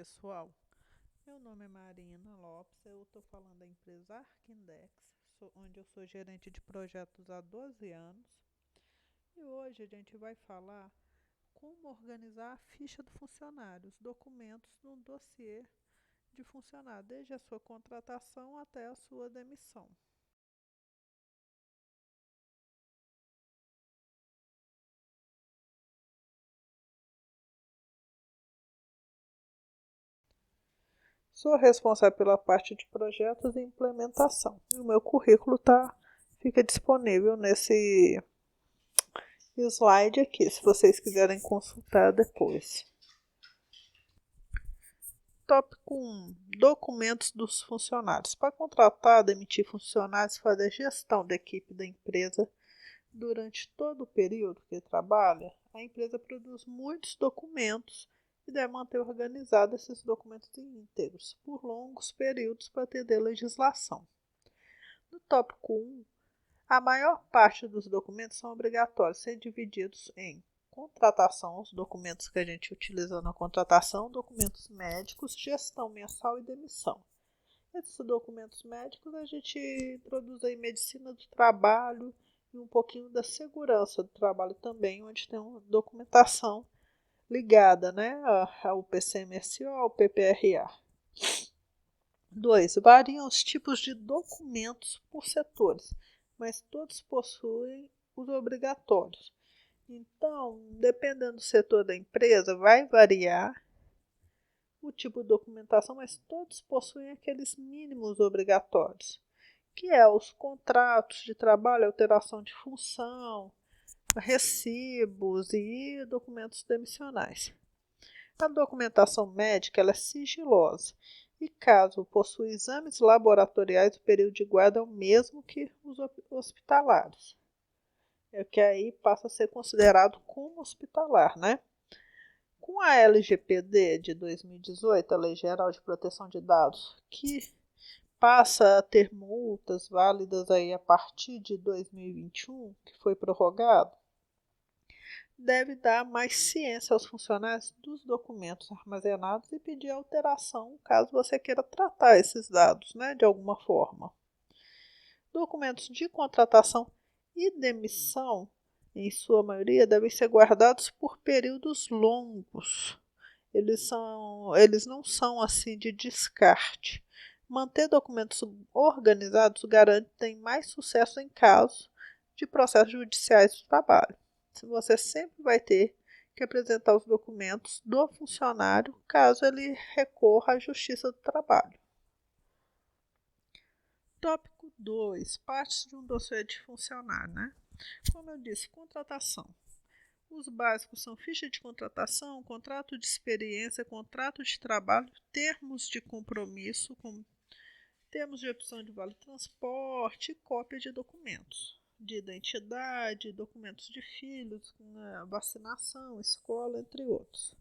pessoal, meu nome é Marina Lopes, eu estou falando da empresa Arquindex, onde eu sou gerente de projetos há 12 anos. E hoje a gente vai falar como organizar a ficha do funcionário, os documentos no dossiê de funcionário, desde a sua contratação até a sua demissão. Sou responsável pela parte de projetos e implementação. E o meu currículo fica disponível nesse slide aqui, se vocês quiserem consultar depois. Tópico 1. Documentos dos funcionários. Para contratar, demitir funcionários, fazer gestão da equipe da empresa durante todo o período que trabalha, a empresa produz muitos documentos e deve manter organizados esses documentos íntegros por longos períodos para atender a legislação. No tópico 1, a maior parte dos documentos são obrigatórios ser divididos em contratação, os documentos que a gente utiliza na contratação, documentos médicos, gestão mensal e demissão. Esses documentos médicos a gente introduz aí medicina do trabalho e um pouquinho da segurança do trabalho também, onde tem uma documentação ligada, né, ao PCMSO, ao PPRA. 2. Variam os tipos de documentos por setores, mas todos possuem os obrigatórios. Então, dependendo do setor da empresa, vai variar o tipo de documentação, mas todos possuem aqueles mínimos obrigatórios, que é os contratos de trabalho, alteração de função, recibos e documentos demissionais. A documentação médica ela é sigilosa e, caso possua exames laboratoriais, o período de guarda é o mesmo que os hospitalares. É que aí passa a ser considerado como hospitalar, né? Com a LGPD de 2018, a Lei Geral de Proteção de Dados, que passa a ter multas válidas aí a partir de 2021, que foi prorrogado, deve dar mais ciência aos funcionários dos documentos armazenados e pedir alteração caso você queira tratar esses dados, né, de alguma forma. Documentos de contratação e demissão, em sua maioria, devem ser guardados por períodos longos. Eles não são assim de descarte. Manter documentos organizados garante mais sucesso em casos de processos judiciais do trabalho. Você sempre vai ter que apresentar os documentos do funcionário caso ele recorra à Justiça do Trabalho. Tópico 2. Partes de um dossiê de funcionário, né? Como eu disse, contratação. Os básicos são ficha de contratação, contrato de experiência, contrato de trabalho, termos de compromisso, como termos de opção de vale-transporte e cópia de documentos de identidade, documentos de filhos, vacinação, escola, entre outros.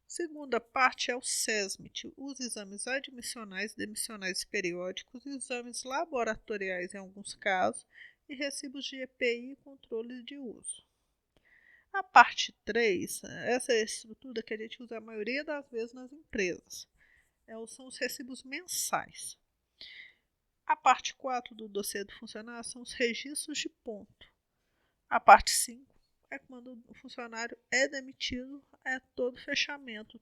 Segunda parte é o SESMIT, os exames admissionais, demissionais periódicos, exames laboratoriais em alguns casos e recibos de EPI e controle de uso. A parte 3, essa é a estrutura que a gente usa a maioria das vezes nas empresas, são os recibos mensais. A parte 4 do dossiê do funcionário são os registros de ponto. A parte 5 é quando o funcionário é demitido, é todo fechamento,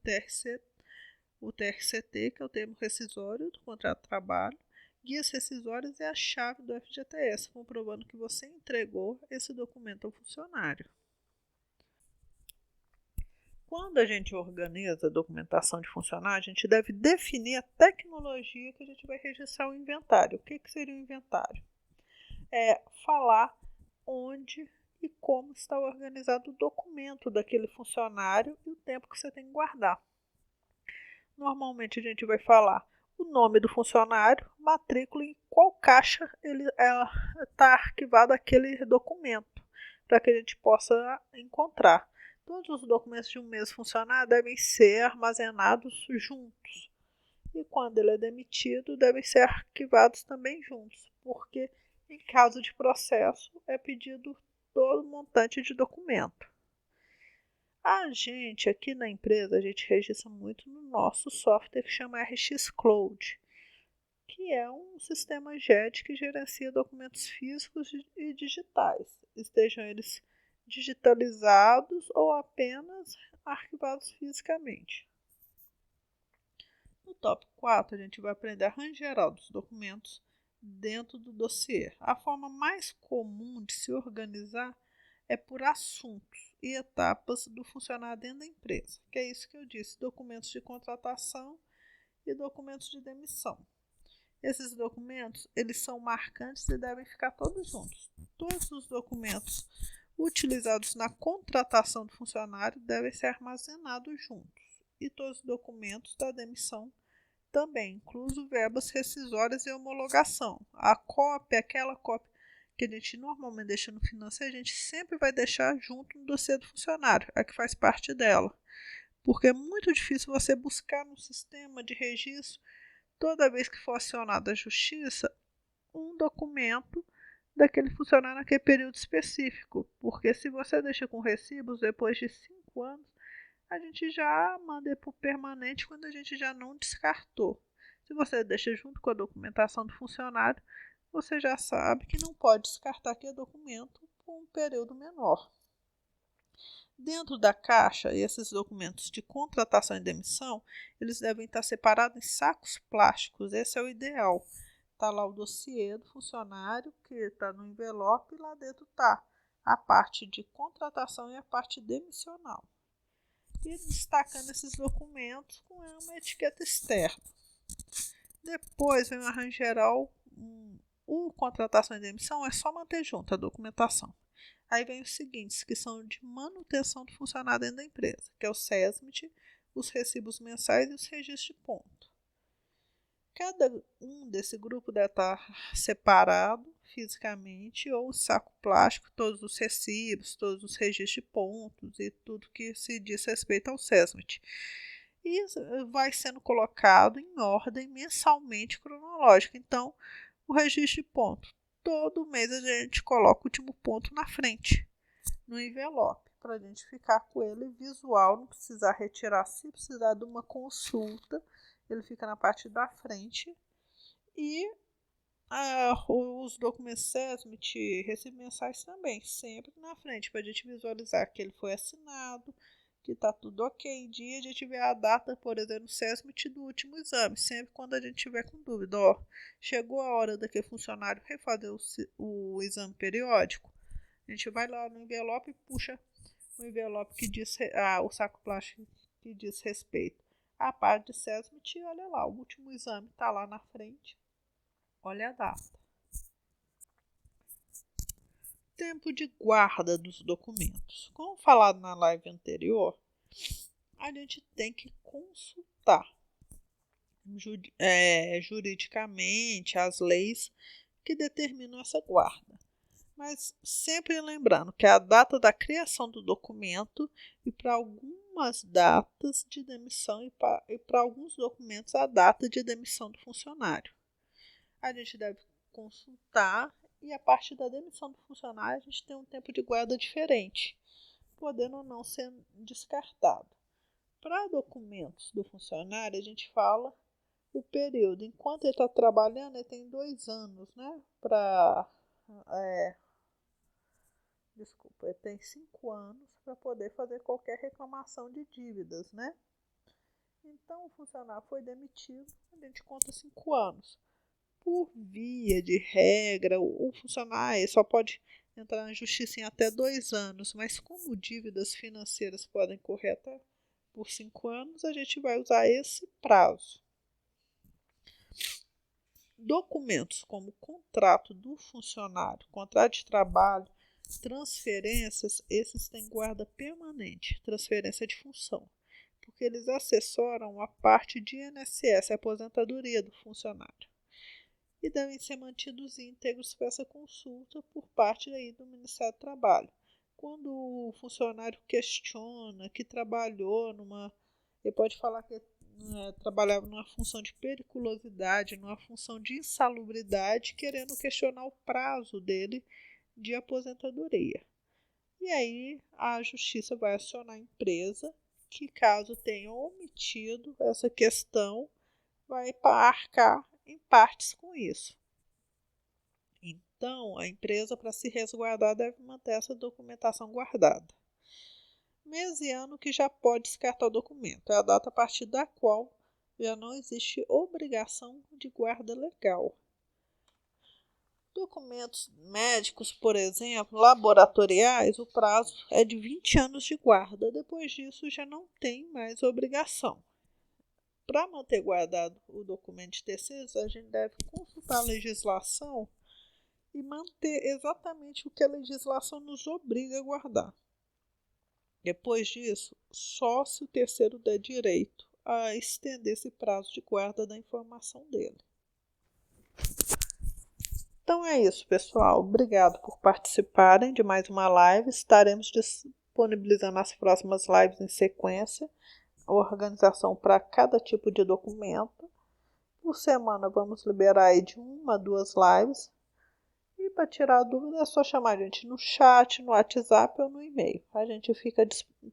o TRCT, que é o termo rescisório do contrato de trabalho, guias rescisórias e a chave do FGTS, comprovando que você entregou esse documento ao funcionário. Quando a gente organiza a documentação de funcionário, a gente deve definir a tecnologia que a gente vai registrar o inventário. O que seria o inventário? É falar onde e como está organizado o documento daquele funcionário e o tempo que você tem que guardar. Normalmente a gente vai falar o nome do funcionário, matrícula e em qual caixa ele está arquivado aquele documento, para que a gente possa encontrar. Todos os documentos de um mesmo funcionário devem ser armazenados juntos. E quando ele é demitido, devem ser arquivados também juntos, porque em caso de processo é pedido todo montante de documento. A gente aqui na empresa, a gente registra muito no nosso software que chama RX Cloud, que é um sistema JET que gerencia documentos físicos e digitais, estejam eles digitalizados ou apenas arquivados fisicamente. No tópico 4, a gente vai aprender a range geral dos documentos dentro do dossiê. A forma mais comum de se organizar é por assuntos e etapas do funcionário dentro da empresa, que é isso que eu disse, documentos de contratação e documentos de demissão. Esses documentos, eles são marcantes e devem ficar todos juntos. Todos os documentos utilizados na contratação do funcionário devem ser armazenados juntos. E todos os documentos da demissão também, incluso verbas rescisórias e homologação. A cópia, aquela cópia que a gente normalmente deixa no financeiro, a gente sempre vai deixar junto no dossiê do funcionário, a que faz parte dela. Porque é muito difícil você buscar no sistema de registro, toda vez que for acionada a justiça, um documento daquele funcionário naquele período específico. Porque se você deixa com recibos depois de 5 anos, a gente já manda para o permanente quando a gente já não descartou. Se você deixa junto com a documentação do funcionário, você já sabe que não pode descartar aquele documento por um período menor. Dentro da caixa, esses documentos de contratação e demissão, eles devem estar separados em sacos plásticos. Esse é o ideal. Está lá o dossiê do funcionário, que está no envelope, e lá dentro está a parte de contratação e a parte demissional. E destacando esses documentos com uma etiqueta externa. Depois vem o arranjo geral. O contratação e demissão é só manter junto a documentação. Aí vem os seguintes, que são de manutenção do funcionário dentro da empresa, que é o SESMIT, os recibos mensais e os registros de ponto. Cada um desse grupo deve estar separado fisicamente, ou o saco plástico, todos os recibos, todos os registros de pontos e tudo que se diz respeito ao SESMIT. E vai sendo colocado em ordem mensalmente cronológica. Então, o registro de ponto. Todo mês a gente coloca o último ponto na frente, no envelope, para a gente ficar com ele visual, não precisar retirar. Se precisar de uma consulta, ele fica na parte da frente. E os documentos SESMIT, recibos mensais também, sempre na frente, para a gente visualizar que ele foi assinado, que está tudo ok em dia, a gente vê a data, por exemplo, SESMIT do último exame, sempre quando a gente tiver com dúvida, chegou a hora daquele funcionário refazer o exame periódico, a gente vai lá no envelope e puxa o envelope que diz, o saco plástico que diz respeito à parte de SESMIT, e olha lá, o último exame está lá na frente, olha a data. Tempo de guarda dos documentos. Como falado na live anterior, a gente tem que consultar juridicamente as leis que determinam essa guarda. Mas sempre lembrando que é a data da criação do documento e para algumas datas de demissão e para alguns documentos a data de demissão do funcionário. A gente deve consultar. E a parte da demissão do funcionário, a gente tem um tempo de guarda diferente, podendo ou não ser descartado. Para documentos do funcionário, a gente fala o período. Enquanto ele está trabalhando, ele tem 2 anos, né? Ele tem 5 anos para poder fazer qualquer reclamação de dívidas, né? Então, o funcionário foi demitido, a gente conta 5 anos. Por via de regra, o funcionário só pode entrar na justiça em até 2 anos, mas como dívidas financeiras podem correr até por 5 anos, a gente vai usar esse prazo. Documentos como contrato do funcionário, contrato de trabalho, transferências, esses têm guarda permanente, transferência de função, porque eles assessoram a parte de INSS, a aposentadoria do funcionário. E devem ser mantidos íntegros para essa consulta por parte aí do Ministério do Trabalho. Quando o funcionário questiona que trabalhou ele pode falar que trabalhava numa função de periculosidade, numa função de insalubridade, querendo questionar o prazo dele de aposentadoria. E aí a justiça vai acionar a empresa, que, caso tenha omitido essa questão, vai arcar em partes com isso. Então, a empresa, para se resguardar, deve manter essa documentação guardada. Mês e ano que já pode descartar o documento. É a data a partir da qual já não existe obrigação de guarda legal. Documentos médicos, por exemplo, laboratoriais, o prazo é de 20 anos de guarda. Depois disso, já não tem mais obrigação. Para manter guardado o documento de terceiros, a gente deve consultar a legislação e manter exatamente o que a legislação nos obriga a guardar. Depois disso, só se o terceiro der direito a estender esse prazo de guarda da informação dele. Então é isso, pessoal. Obrigado por participarem de mais uma live. Estaremos disponibilizando as próximas lives em sequência, a organização para cada tipo de documento. Por semana vamos liberar aí de 1 a 2 lives. E para tirar dúvida é só chamar a gente no chat, no WhatsApp ou no e-mail. A gente fica,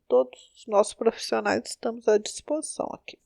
todos os nossos profissionais estamos à disposição aqui.